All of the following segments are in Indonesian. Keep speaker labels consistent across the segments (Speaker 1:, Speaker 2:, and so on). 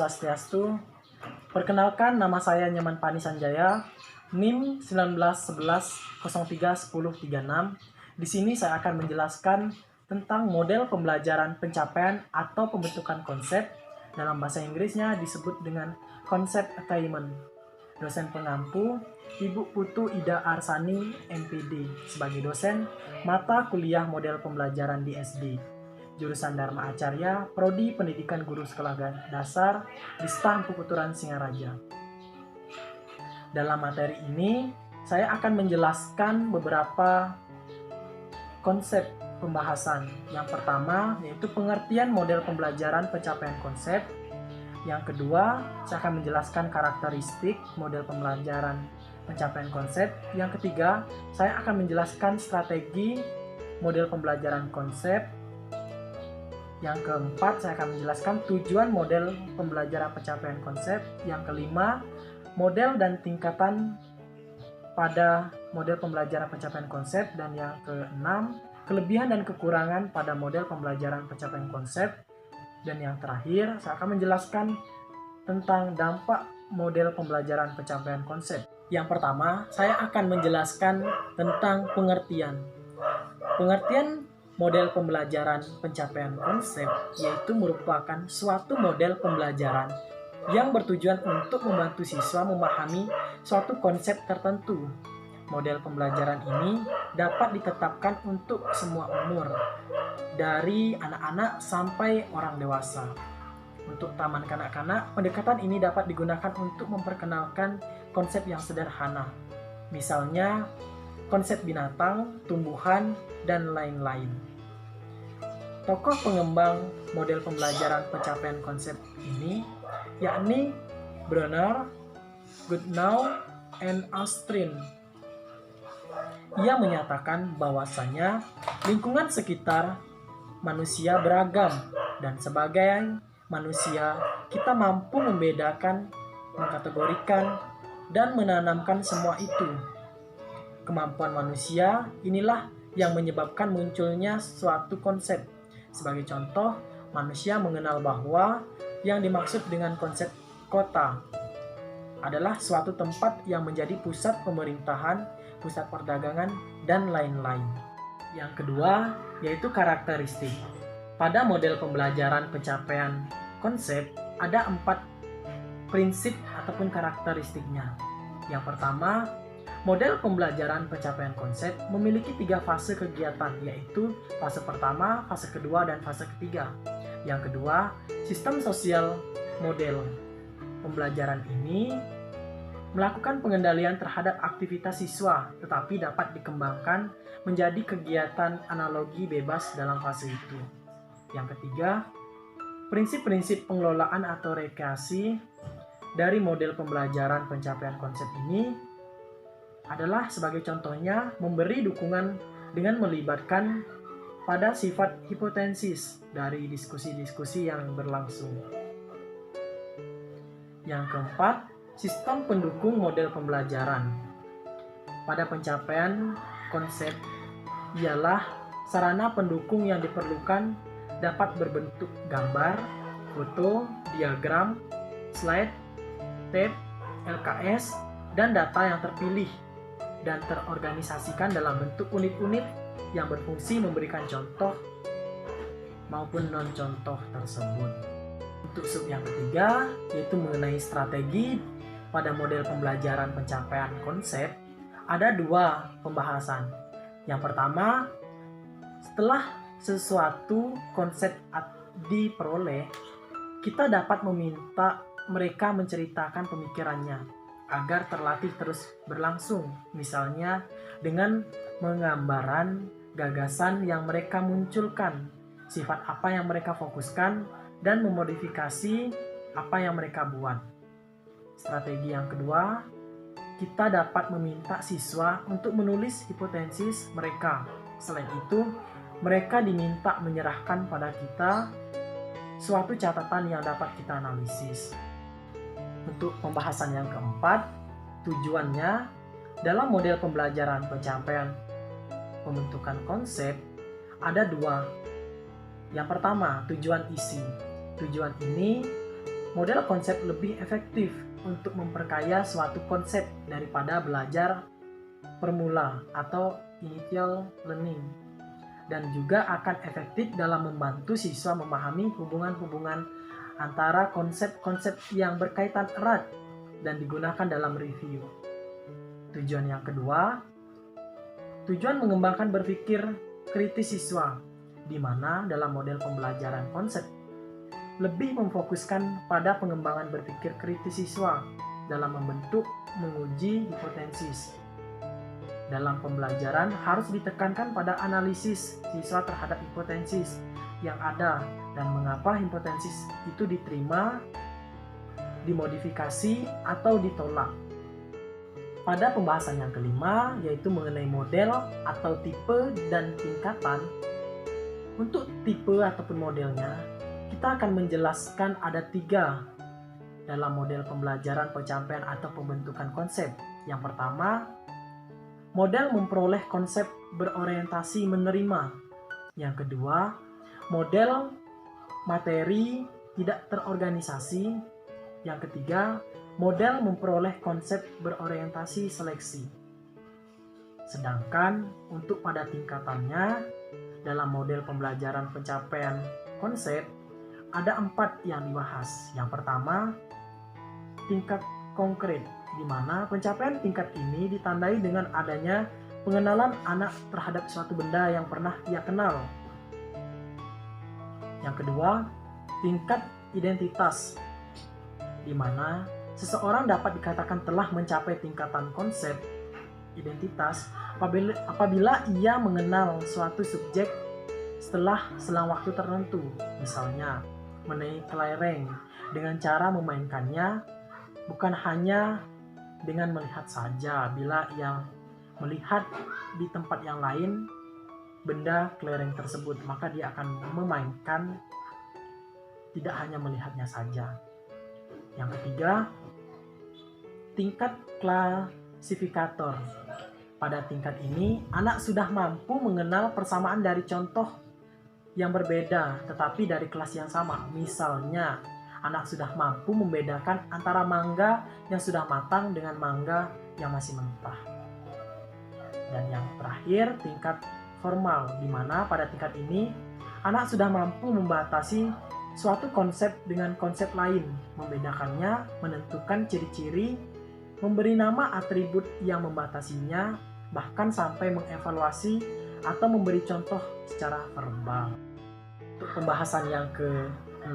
Speaker 1: Swastiastu. Perkenalkan, nama saya Nyoman Pani Sanjaya, NIM 1911031036. Di sini saya akan menjelaskan tentang model pembelajaran pencapaian atau pembentukan konsep. Dalam bahasa Inggrisnya disebut dengan Concept Attainment. Dosen pengampu Ibu Putu Ida Arsani, MPD, sebagai dosen mata kuliah model pembelajaran di SD. Jurusan Dharma Acarya, Prodi Pendidikan Guru Sekolah Dasar di STAH Puputuran Singaraja. Dalam materi ini, saya akan menjelaskan beberapa konsep pembahasan. Yang pertama, yaitu pengertian model pembelajaran pencapaian konsep. Yang kedua, saya akan menjelaskan karakteristik model pembelajaran pencapaian konsep. Yang ketiga, saya akan menjelaskan strategi model pembelajaran konsep. Yang keempat, saya akan menjelaskan tujuan model pembelajaran pencapaian konsep. Yang kelima, model dan tingkatan pada model pembelajaran pencapaian konsep. Dan yang keenam, kelebihan dan kekurangan pada model pembelajaran pencapaian konsep. Dan yang terakhir, saya akan menjelaskan tentang dampak model pembelajaran pencapaian konsep. Yang pertama, saya akan menjelaskan tentang pengertian. Pengertian model pembelajaran pencapaian konsep yaitu merupakan suatu model pembelajaran yang bertujuan untuk membantu siswa memahami suatu konsep tertentu. Model pembelajaran ini dapat ditetapkan untuk semua umur, dari anak-anak sampai orang dewasa. Untuk taman kanak-kanak, pendekatan ini dapat digunakan untuk memperkenalkan konsep yang sederhana. Misalnya, konsep binatang, tumbuhan, dan lain-lain. Tokoh pengembang model pembelajaran pencapaian konsep ini yakni Brunner, Goodenough, and Astrin. Ia menyatakan bahwasanya lingkungan sekitar manusia beragam dan sebagai manusia kita mampu membedakan, mengkategorikan, dan menanamkan semua itu. Kemampuan manusia inilah yang menyebabkan munculnya suatu konsep. Sebagai contoh, manusia mengenal bahwa yang dimaksud dengan konsep kota adalah suatu tempat yang menjadi pusat pemerintahan, pusat perdagangan, dan lain-lain. Yang kedua, yaitu karakteristik. Pada model pembelajaran pencapaian konsep, ada 4 prinsip ataupun karakteristiknya. Yang pertama, model pembelajaran pencapaian konsep memiliki 3 fase kegiatan, yaitu fase pertama, fase kedua, dan fase ketiga. Yang kedua, sistem sosial model pembelajaran ini melakukan pengendalian terhadap aktivitas siswa, tetapi dapat dikembangkan menjadi kegiatan analogi bebas dalam fase itu. Yang ketiga, prinsip-prinsip pengelolaan atau rekreasi dari model pembelajaran pencapaian konsep ini adalah sebagai contohnya memberi dukungan dengan melibatkan pada sifat hipotesis dari diskusi-diskusi yang berlangsung. Yang keempat, sistem pendukung model pembelajaran. Pada pencapaian konsep ialah sarana pendukung yang diperlukan dapat berbentuk gambar, foto, diagram, slide, tab, LKS, dan data yang terpilih dan terorganisasikan dalam bentuk unit-unit yang berfungsi memberikan contoh maupun non-contoh tersebut. Untuk sub yang ketiga, yaitu mengenai strategi pada model pembelajaran pencapaian konsep, ada 2 pembahasan. Yang pertama, setelah sesuatu konsep diperoleh, kita dapat meminta mereka menceritakan pemikirannya agar terlatih terus berlangsung, misalnya dengan menggambaran gagasan yang mereka munculkan, sifat apa yang mereka fokuskan, dan memodifikasi apa yang mereka buat. Strategi yang kedua, kita dapat meminta siswa untuk menulis hipotesis mereka. Selain itu, mereka diminta menyerahkan pada kita suatu catatan yang dapat kita analisis. Untuk pembahasan yang keempat, tujuannya dalam model pembelajaran pencapaian pembentukan konsep ada 2. Yang pertama, tujuan isi. Tujuan ini model konsep lebih efektif untuk memperkaya suatu konsep daripada belajar permula atau initial learning, dan juga akan efektif dalam membantu siswa memahami hubungan-hubungan antara konsep-konsep yang berkaitan erat dan digunakan dalam review. Tujuan yang kedua, tujuan mengembangkan berpikir kritis siswa, di mana dalam model pembelajaran konsep lebih memfokuskan pada pengembangan berpikir kritis siswa dalam membentuk, menguji hipotesis. Dalam pembelajaran harus ditekankan pada analisis siswa terhadap hipotesis yang ada dan mengapa hipotesis itu diterima, dimodifikasi, atau ditolak. Pada pembahasan yang kelima, yaitu mengenai model atau tipe dan tingkatan. Untuk tipe ataupun modelnya, kita akan menjelaskan ada 3 dalam model pembelajaran pencapaian atau pembentukan konsep. Yang pertama, model memperoleh konsep berorientasi menerima. Yang kedua, model materi tidak terorganisasi. Yang ketiga, model memperoleh konsep berorientasi seleksi. Sedangkan untuk pada tingkatannya, dalam model pembelajaran pencapaian konsep, ada 4 yang dibahas. Yang pertama, tingkat konkret, di mana pencapaian tingkat ini ditandai dengan adanya pengenalan anak terhadap suatu benda yang pernah ia kenal. Yang kedua, tingkat identitas, di mana seseorang dapat dikatakan telah mencapai tingkatan konsep identitas apabila ia mengenal suatu subjek setelah selang waktu tertentu, misalnya menaik kelereng dengan cara memainkannya, bukan hanya dengan melihat saja. Bila ia melihat di tempat yang lain benda kelereng tersebut, maka dia akan memainkan, tidak hanya melihatnya saja. Yang ketiga, tingkat klasifikator. Pada tingkat ini, anak sudah mampu mengenal persamaan dari contoh yang berbeda tetapi dari kelas yang sama. Misalnya, anak sudah mampu membedakan antara mangga yang sudah matang dengan mangga yang masih mentah. Dan yang terakhir, tingkat formal, di mana pada tingkat ini anak sudah mampu membatasi suatu konsep dengan konsep lain, membedakannya, menentukan ciri-ciri, memberi nama atribut yang membatasinya, bahkan sampai mengevaluasi atau memberi contoh secara verbal. Untuk pembahasan yang ke-6,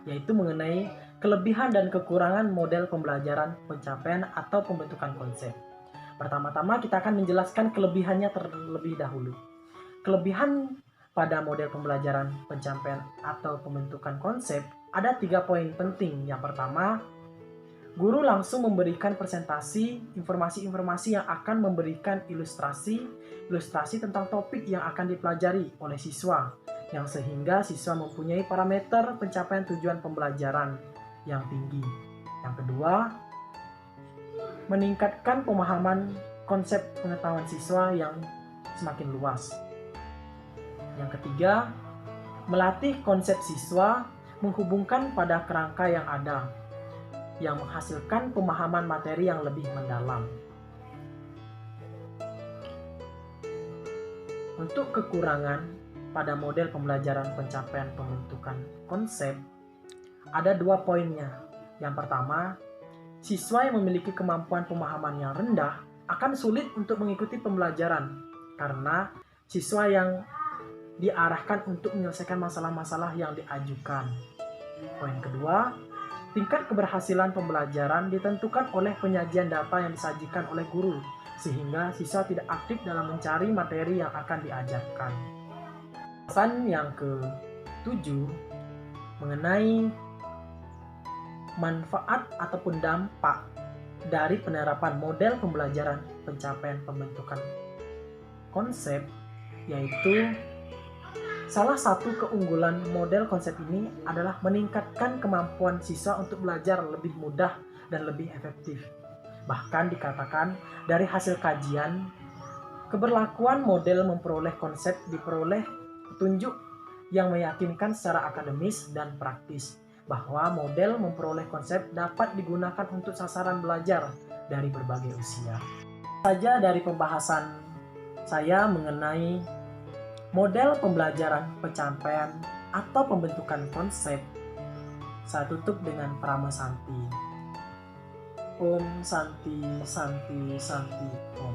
Speaker 1: yaitu mengenai kelebihan dan kekurangan model pembelajaran pencapaian atau pembentukan konsep. Pertama-tama kita akan menjelaskan kelebihannya terlebih dahulu. Kelebihan pada model pembelajaran pencapaian atau pembentukan konsep ada 3 poin penting. Yang pertama, guru langsung memberikan presentasi informasi-informasi yang akan memberikan ilustrasi tentang topik yang akan dipelajari oleh siswa, yang sehingga siswa mempunyai parameter pencapaian tujuan pembelajaran yang tinggi. Yang kedua, meningkatkan pemahaman konsep pengetahuan siswa yang semakin luas. Yang ketiga, melatih konsep siswa menghubungkan pada kerangka yang ada, yang menghasilkan pemahaman materi yang lebih mendalam. Untuk kekurangan pada model pembelajaran pencapaian pembentukan konsep, ada 2 poinnya. Yang pertama, siswa yang memiliki kemampuan pemahaman yang rendah akan sulit untuk mengikuti pembelajaran karena siswa yang diarahkan untuk menyelesaikan masalah-masalah yang diajukan. Poin kedua, tingkat keberhasilan pembelajaran ditentukan oleh penyajian data yang disajikan oleh guru, sehingga siswa tidak aktif dalam mencari materi yang akan diajarkan. Pesan yang ke-7 mengenai manfaat ataupun dampak dari penerapan model pembelajaran pencapaian pembentukan konsep, yaitu salah satu keunggulan model konsep ini adalah meningkatkan kemampuan siswa untuk belajar lebih mudah dan lebih efektif. Bahkan dikatakan dari hasil kajian, keberlakuan model memperoleh konsep diperoleh petunjuk yang meyakinkan secara akademis dan praktis. bahwa model memperoleh konsep dapat digunakan untuk sasaran belajar dari berbagai usia. Saja dari pembahasan saya mengenai model pembelajaran pencapaian atau pembentukan konsep, saya tutup dengan Prama Santi. Om Santi Santi Santi Om.